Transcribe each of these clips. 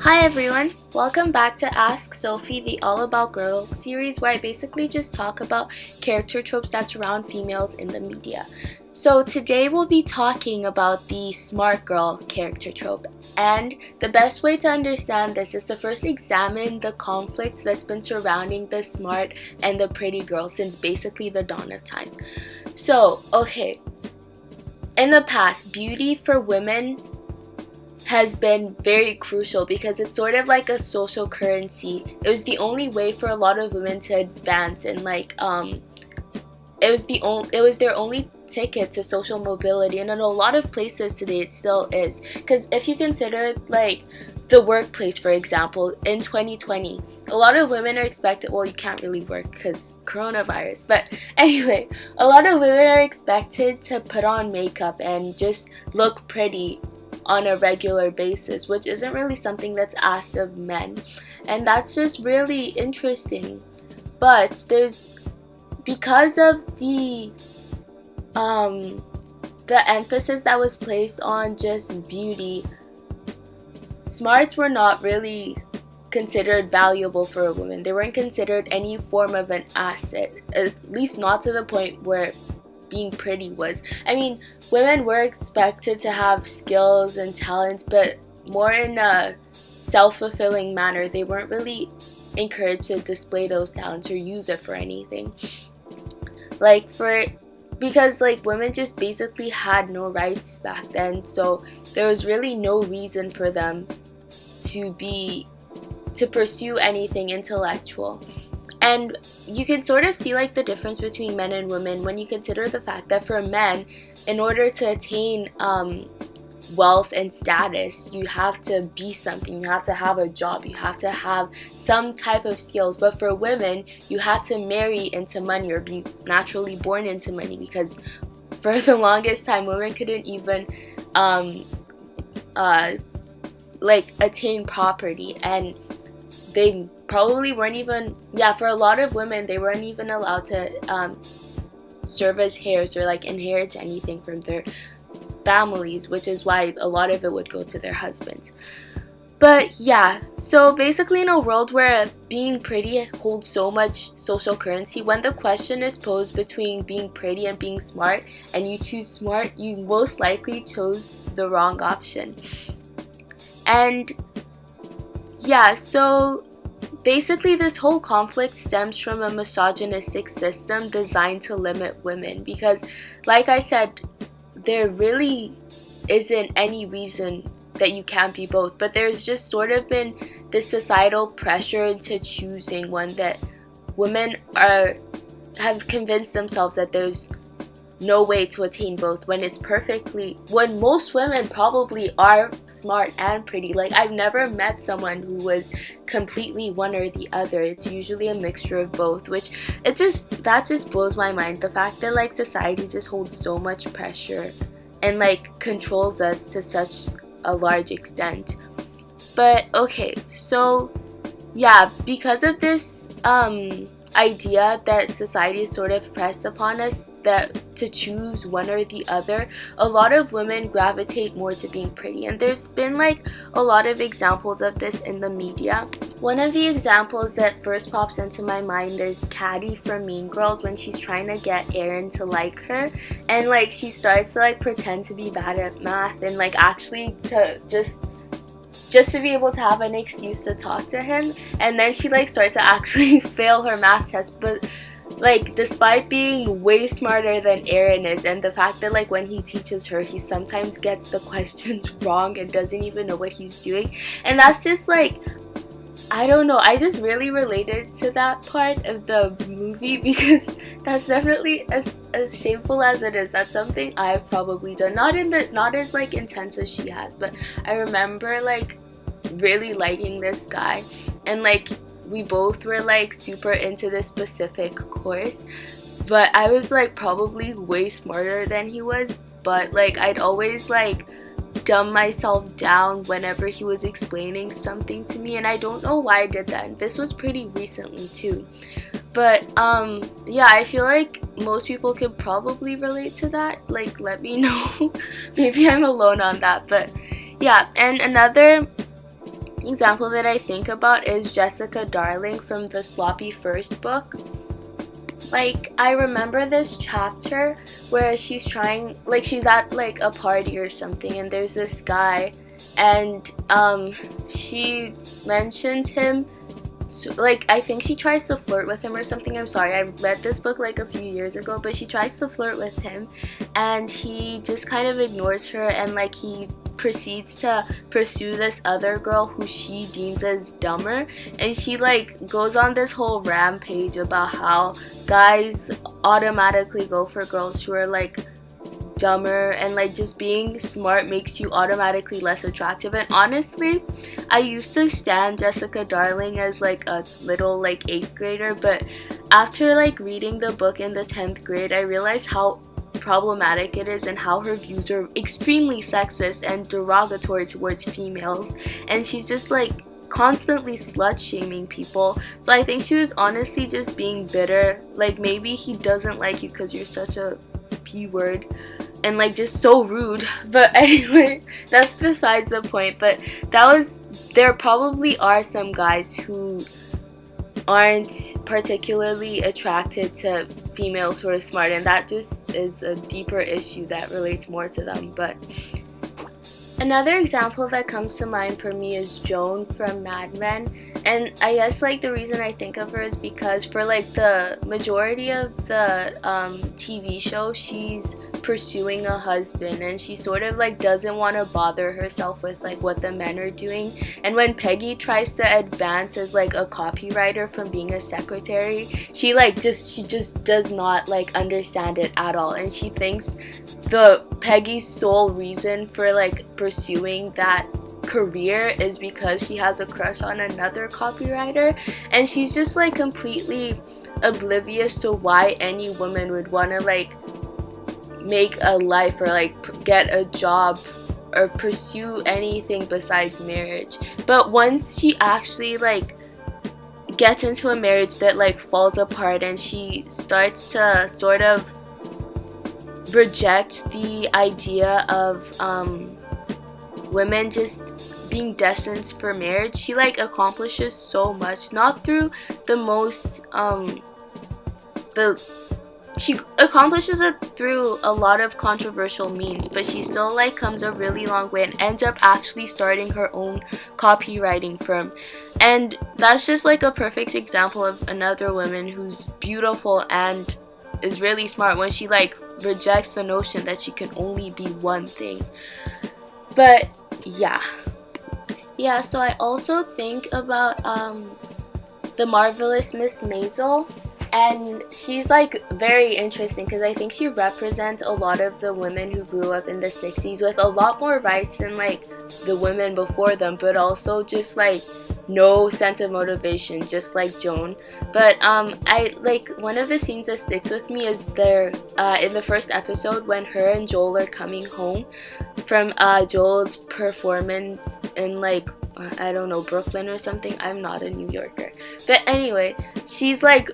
Hi everyone, welcome back to Ask Sophie, the All About Girls series where I basically just talk about character tropes that surround females in the media. So today we'll be talking about the smart girl character trope, and the best way to understand this is to first examine the conflicts that's been surrounding the smart and the pretty girl since basically the dawn of time. So, in the past, beauty for women has been very crucial because it's sort of like a social currency. It was the only way for a lot of women to advance, and it was their only ticket to social mobility, and in a lot of places today it still is. Because if you consider like the workplace, for example, in 2020, a lot of women are expected, well, you can't really work because coronavirus, but anyway, a lot of women are expected to put on makeup and just look pretty on a regular basis, which isn't really something that's asked of men, and that's just really interesting. But because of the emphasis that was placed on just beauty, smarts were not really considered valuable for a woman. They weren't considered any form of an asset, at least not to the point where being pretty was. I mean, women were expected to have skills and talents, but more in a self-fulfilling manner. They weren't really encouraged to display those talents or use it for anything. Because women just basically had no rights back then, so there was really no reason for them to pursue anything intellectual. And you can sort of see the difference between men and women when you consider the fact that for men, in order to attain wealth and status, you have to be something, you have to have a job, you have to have some type of skills. But for women, you had to marry into money or be naturally born into money, because for the longest time, women couldn't even attain property, and they probably weren't even, for a lot of women, they weren't even allowed to serve as heirs or inherit anything from their families, which is why a lot of it would go to their husbands. But so basically, in a world where being pretty holds so much social currency, when the question is posed between being pretty and being smart, and you choose smart, you most likely chose the wrong option. And so basically, this whole conflict stems from a misogynistic system designed to limit women, because, like I said, there really isn't any reason that you can't be both, but there's just sort of been this societal pressure into choosing one, that women have convinced themselves that there's no way to attain both, when most women probably are smart and pretty. I've never met someone who was completely one or the other. It's usually a mixture of both, which that just blows my mind, the fact that society just holds so much pressure and controls us to such a large extent. But so because of this idea that society is sort of pressed upon us, that to choose one or the other, a lot of women gravitate more to being pretty. And there's been a lot of examples of this in the media. One of the examples that first pops into my mind is Caddy from Mean Girls, when she's trying to get Aaron to like her, and she starts to pretend to be bad at math, and actually to just to be able to have an excuse to talk to him. And then she starts to actually fail her math test, but despite being way smarter than Aaron is, and the fact that when he teaches her, he sometimes gets the questions wrong and doesn't even know what he's doing. And that's just I don't know, I just really related to that part of the movie, because that's definitely, as shameful as it is, that's something I've probably done. Not as intense as she has, but I remember really liking this guy, and we both were super into this specific course, but I was probably way smarter than he was, but I'd always dumb myself down whenever he was explaining something to me, and I don't know why I did that. And this was pretty recently too. But I feel most people could probably relate to that. Let me know. Maybe I'm alone on that, but and another example that I think about is Jessica Darling from the Sloppy First book. Like, I remember this chapter where she's trying, like, she's at like a party or something, and there's this guy, and she mentions him. So, like, I think she tries to flirt with him or something. I'm sorry, I read this book like a few years ago, but she tries to flirt with him, and he just kind of ignores her, and like he proceeds to pursue this other girl who she deems as dumber, and she like goes on this whole rampage about how guys automatically go for girls who are like dumber, and like just being smart makes you automatically less attractive. And honestly, I used to stan Jessica Darling as like a little like 8th grader, but after like reading the book in the 10th grade, I realized how problematic it is and how her views are extremely sexist and derogatory towards females, and she's just like constantly slut shaming people. So I think she was honestly just being bitter. Like, maybe he doesn't like you because you're such a p-word and like just so rude, but anyway, that's besides the point. But there probably are some guys who aren't particularly attracted to females who are smart, and that just is a deeper issue that relates more to them. But another example that comes to mind for me is Joan from Mad Men, and I guess like the reason I think of her is because for like the majority of the TV show, she's pursuing a husband, and she sort of like doesn't want to bother herself with like what the men are doing. And when Peggy tries to advance as like a copywriter from being a secretary, she just does not like understand it at all, and she thinks the Peggy's sole reason for like pursuing that career is because she has a crush on another copywriter, and she's just like completely oblivious to why any woman would want to like make a life or like get a job or pursue anything besides marriage. But once she actually like gets into a marriage that like falls apart, and she starts to sort of reject the idea of women just being destined for marriage, she like accomplishes so much, not through the most she accomplishes it through a lot of controversial means, but she still like comes a really long way and ends up actually starting her own copywriting firm. And that's just like a perfect example of another woman who's beautiful and is really smart when she like rejects the notion that she can only be one thing. But yeah, so I also think about the Marvelous Miss Maisel, and she's like very interesting because I think she represents a lot of the women who grew up in the 60s with a lot more rights than like the women before them, but also just like no sense of motivation, just like Joan. But I like one of the scenes that sticks with me is there in the first episode when her and Joel are coming home from Joel's performance in like I don't know, Brooklyn or something. I'm not a New Yorker, but anyway, she's like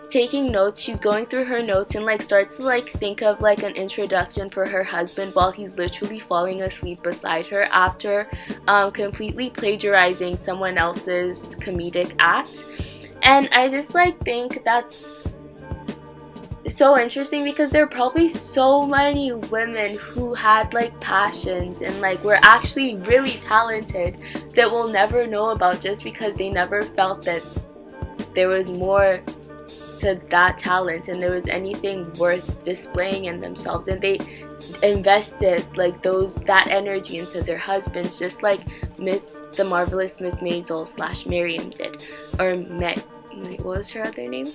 taking notes. She's going through her notes and like starts to like think of like an introduction for her husband while he's literally falling asleep beside her after completely plagiarizing someone else's comedic act. And I just like think that's so interesting because there are probably so many women who had like passions and like were actually really talented that we'll never know about just because they never felt that there was more to that talent and there was anything worth displaying in themselves, and they invested like that energy into their husbands, just like the Marvelous Miss Maisel / Miriam did. Or what was her other name?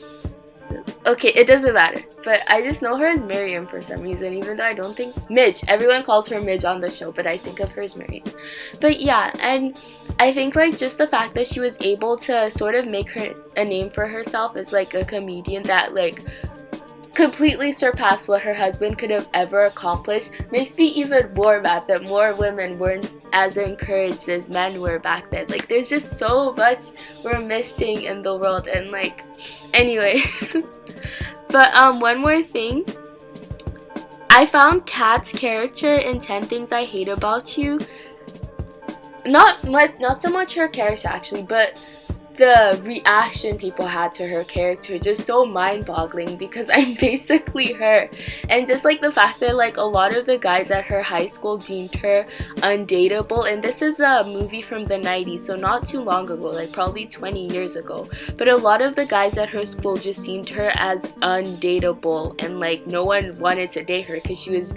Okay, it doesn't matter, but I just know her as Miriam for some reason, even though I don't think Midge. Everyone calls her Midge on the show, but I think of her as Miriam. But yeah, and I think like just the fact that she was able to sort of make a name for herself as like a comedian that like completely surpassed what her husband could have ever accomplished makes me even more mad that more women weren't as encouraged as men were back then. Like, there's just so much we're missing in the world, and like, anyway. But one more thing, I found Kat's character in 10 Things I Hate About You not so much her character actually, but the reaction people had to her character, just so mind-boggling, because I'm basically her. And just like the fact that like a lot of the guys at her high school deemed her undateable, and this is a movie from the 90s, so not too long ago, like probably 20 years ago, but a lot of the guys at her school just seemed her as undateable, and like no one wanted to date her because she was,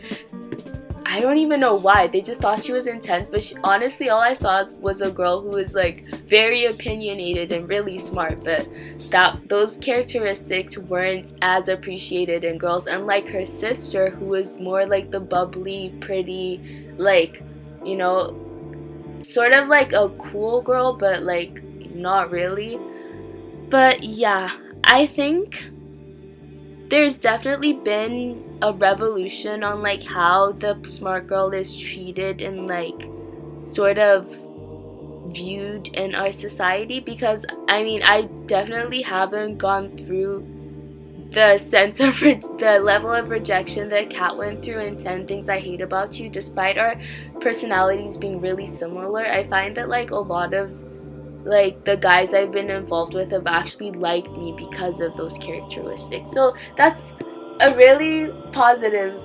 I don't even know why. They just thought she was intense, but honestly, all I saw was a girl who was like very opinionated and really smart. But those characteristics weren't as appreciated in girls, unlike her sister, who was more like the bubbly, pretty, like, you know, sort of like a cool girl, but like not really. But yeah, I think there's definitely been a revolution on like how the smart girl is treated and like sort of viewed in our society, because I mean, I definitely haven't gone through the sense of the level of rejection that Kat went through in 10 Things I Hate About You. Despite our personalities being really similar, I find that like a lot of like the guys I've been involved with have actually liked me because of those characteristics. So that's a really positive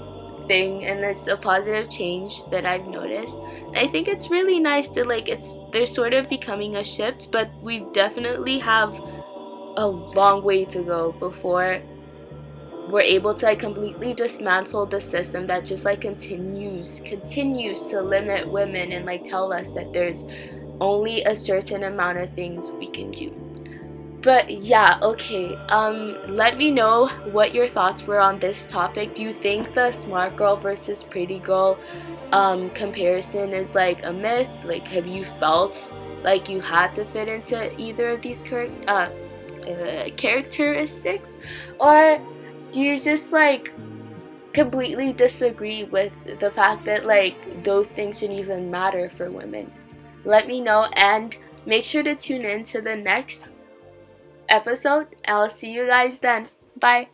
thing, and it's a positive change that I've noticed. And I think it's really nice that like there's sort of becoming a shift, but we definitely have a long way to go before we're able to like completely dismantle the system that just like continues to limit women and like tell us that there's only a certain amount of things we can do. But yeah, okay. Let me know what your thoughts were on this topic. Do you think the smart girl versus pretty girl comparison is like a myth? Like, have you felt like you had to fit into either of these characteristics, or do you just like completely disagree with the fact that like those things shouldn't even matter for women? Let me know, and make sure to tune in to the next episode. I'll see you guys then. Bye.